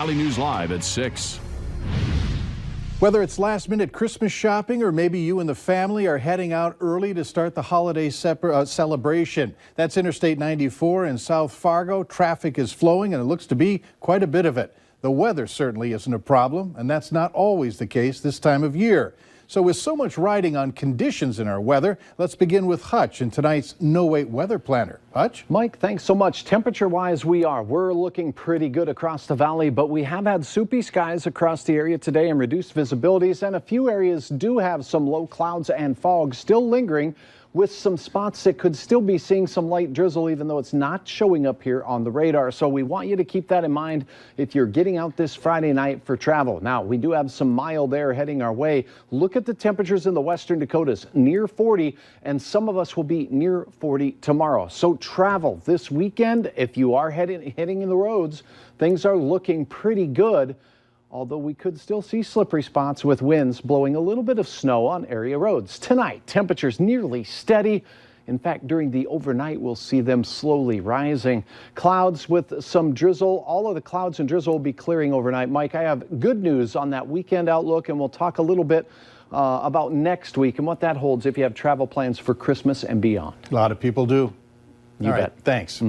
Valley News Live at 6. Whether it's last-minute Christmas shopping or maybe you and the family are heading out early to start the holiday celebration. That's Interstate 94 in South Fargo. Traffic is flowing and it looks to be quite a bit of it. The weather certainly isn't a problem, and that's not always the case this time of year. So with so much riding on conditions in our weather, let's begin with Hutch in tonight's No Wait Weather Planner. Hutch? Mike, thanks so much. Temperature-wise, we're looking pretty good across the valley, but we have had soupy skies across the area today and reduced visibilities, and a few areas do have some low clouds and fog still lingering, with some spots that could still be seeing some light drizzle, even though it's not showing up here on the radar. So we want you to keep that in mind if you're getting out this Friday night for travel. Now, we do have some mild air heading our way. Look at the temperatures in the western Dakotas, near 40, and some of us will be near 40 tomorrow. So travel this weekend, if you are heading in the roads, things are looking pretty good. Although we could still see slippery spots with winds blowing a little bit of snow on area roads. Tonight, temperatures nearly steady. In fact, during the overnight, we'll see them slowly rising. Clouds with some drizzle. All of the clouds and drizzle will be clearing overnight. Mike, I have good news on that weekend outlook, and we'll talk a little bit about next week and what that holds if you have travel plans for Christmas and beyond. A lot of people do. You bet. Thanks.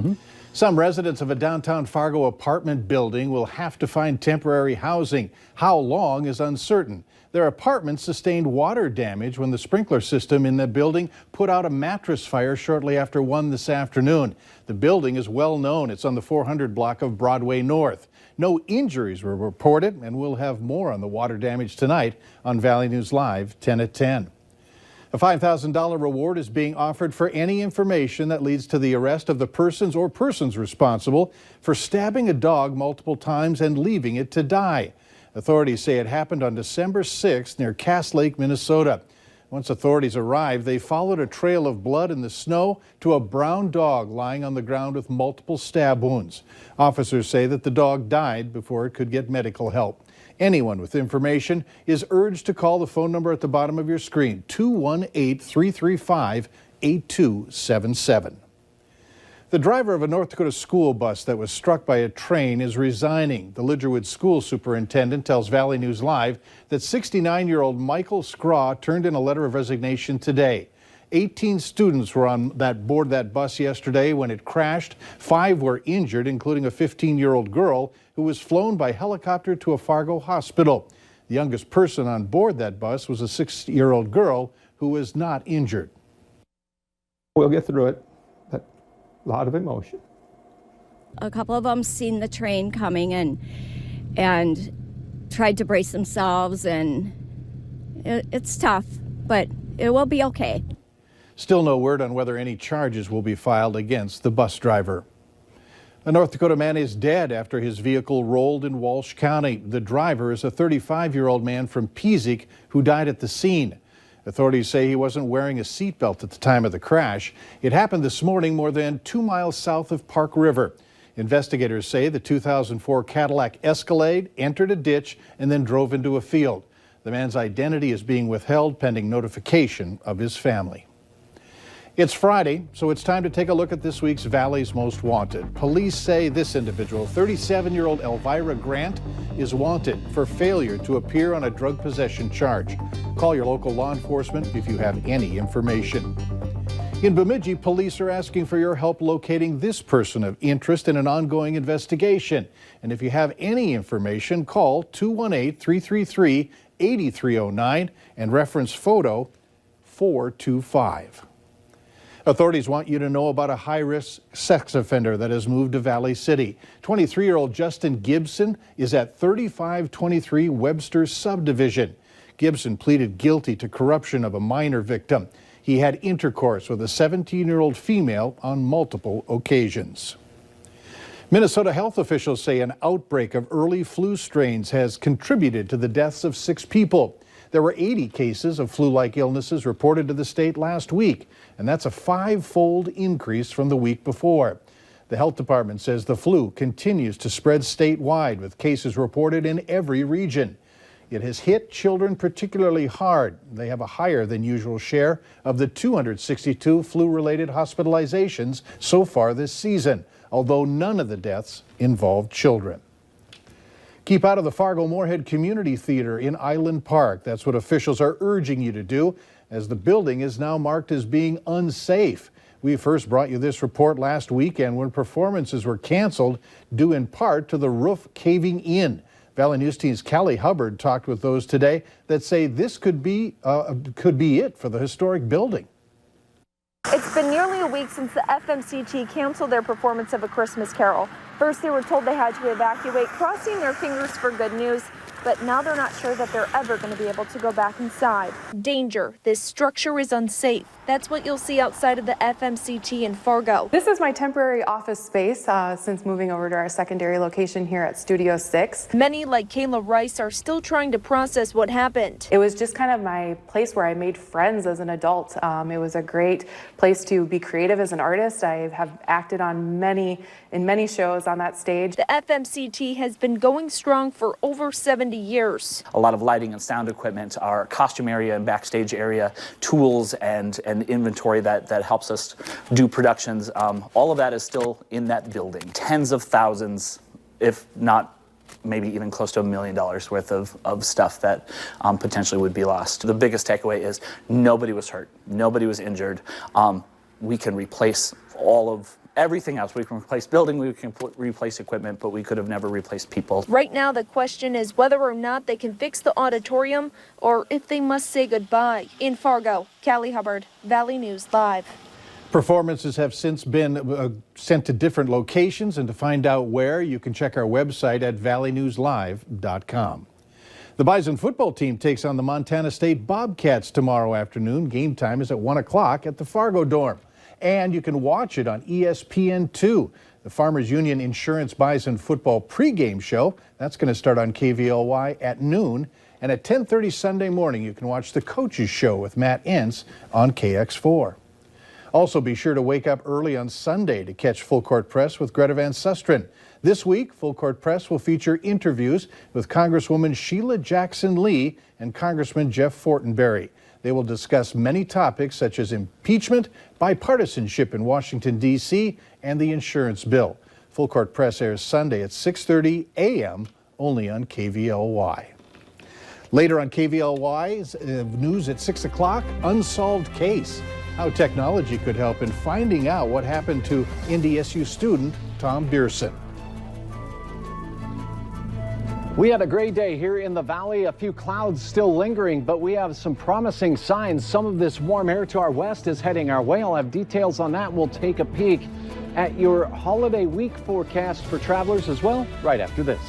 Some residents of a downtown Fargo apartment building will have to find temporary housing. How long is uncertain. Their apartment sustained water damage when the sprinkler system in the building put out a mattress fire shortly after 1 this afternoon. The building is well known. It's on the 400 block of Broadway North. No injuries were reported, and we'll have more on the water damage tonight on Valley News Live 10 at 10. A $5,000 reward is being offered for any information that leads to the arrest of the persons or persons responsible for stabbing a dog multiple times and leaving it to die. Authorities say it happened on December 6th near Cass Lake, Minnesota. Once authorities arrived, they followed a trail of blood in the snow to a brown dog lying on the ground with multiple stab wounds. Officers say that the dog died before it could get medical help. Anyone with information is urged to call the phone number at the bottom of your screen, 218-335-8277. The driver of a North Dakota school bus that was struck by a train is resigning. The Lidgerwood school superintendent tells Valley News Live that 69-year-old Michael Scraw turned in a letter of resignation today. 18 students were on board that bus yesterday when it crashed. 5 were injured, including a 15-year-old girl who was flown by helicopter to a Fargo hospital. The youngest person on board that bus was a 6-year-old girl who was not injured. We'll get through it, but a lot of emotion. A couple of them seen the train coming and tried to brace themselves, and it's tough, but it will be okay. Still no word on whether any charges will be filed against the bus driver. A North Dakota man is dead after his vehicle rolled in Walsh County. The driver is a 35-year-old man from Peasic who died at the scene. Authorities say he wasn't wearing a seatbelt at the time of the crash. It happened this morning more than 2 miles south of Park River. Investigators say the 2004 Cadillac Escalade entered a ditch and then drove into a field. The man's identity is being withheld pending notification of his family. It's Friday, so it's time to take a look at this week's Valley's Most Wanted. Police say this individual, 37-year-old Elvira Grant, is wanted for failure to appear on a drug possession charge. Call your local law enforcement if you have any information. In Bemidji, police are asking for your help locating this person of interest in an ongoing investigation. And if you have any information, call 218-333-8309 and reference photo 425. Authorities want you to know about a high-risk sex offender that has moved to Valley City. 23-year-old Justin Gibson is at 3523 Webster Subdivision. Gibson pleaded guilty to corruption of a minor victim. He had intercourse with a 17-year-old female on multiple occasions. Minnesota health officials say an outbreak of early flu strains has contributed to the deaths of 6 people. There were 80 cases of flu-like illnesses reported to the state last week, and that's a 5-fold increase from the week before. The health department says the flu continues to spread statewide, with cases reported in every region. It has hit children particularly hard. They have a higher than usual share of the 262 flu-related hospitalizations so far this season, although none of the deaths involved children. Keep out of the Fargo-Moorhead Community Theater in Island Park. That's what officials are urging you to do, as the building is now marked as being unsafe. We first brought you this report last weekend when performances were canceled due in part to the roof caving in. Valley News Team's Callie Hubbard talked with those today that say this could be it for the historic building. It's been nearly a week since the FMCT canceled their performance of A Christmas Carol. First, they were told they had to evacuate, crossing their fingers for good news. But now they're not sure that they're ever going to be able to go back inside. Danger. This structure is unsafe. That's what you'll see outside of the FMCT in Fargo. This is my temporary office space since moving over to our secondary location here at Studio 6. Many, like Kayla Rice, are still trying to process what happened. It was just kind of my place where I made friends as an adult. It was a great place to be creative as an artist. I have acted on many shows on that stage. The FMCT has been going strong for over 70 years. A lot of lighting and sound equipment, our costume area and backstage area, tools and inventory that helps us do productions. All of that is still in that building. Tens of thousands, if not maybe even close to $1 million worth of stuff that potentially would be lost. The biggest takeaway is nobody was hurt, nobody was injured. We can replace all of everything else. We can replace building, we can replace equipment, but we could have never replaced people. Right now, the question is whether or not they can fix the auditorium or if they must say goodbye. In Fargo, Callie Hubbard, Valley News Live. Performances have since been sent to different locations, and to find out where, you can check our website at valleynewslive.com. The Bison football team takes on the Montana State Bobcats tomorrow afternoon. Game time is at 1 o'clock at the Fargo Dorm. And you can watch it on ESPN2. The Farmers Union Insurance Bison football pregame show, that's going to start on KVLY at noon. And at 10:30 Sunday morning, you can watch the Coaches Show with Matt Entz on KX4. Also, be sure to wake up early on Sunday to catch Full Court Press with Greta Van Susteren. This week, Full Court Press will feature interviews with Congresswoman Sheila Jackson Lee and Congressman Jeff Fortenberry. They will discuss many topics such as impeachment, bipartisanship in Washington, D.C., and the insurance bill. Full Court Press airs Sunday at 6:30 a.m. only on KVLY. Later on KVLY's news at 6 o'clock, Unsolved Case, how technology could help in finding out what happened to NDSU student Tom Bierson. We had a great day here in the valley. A few clouds still lingering, but we have some promising signs. Some of this warm air to our west is heading our way. I'll have details on that. We'll take a peek at your holiday week forecast for travelers as well right after this.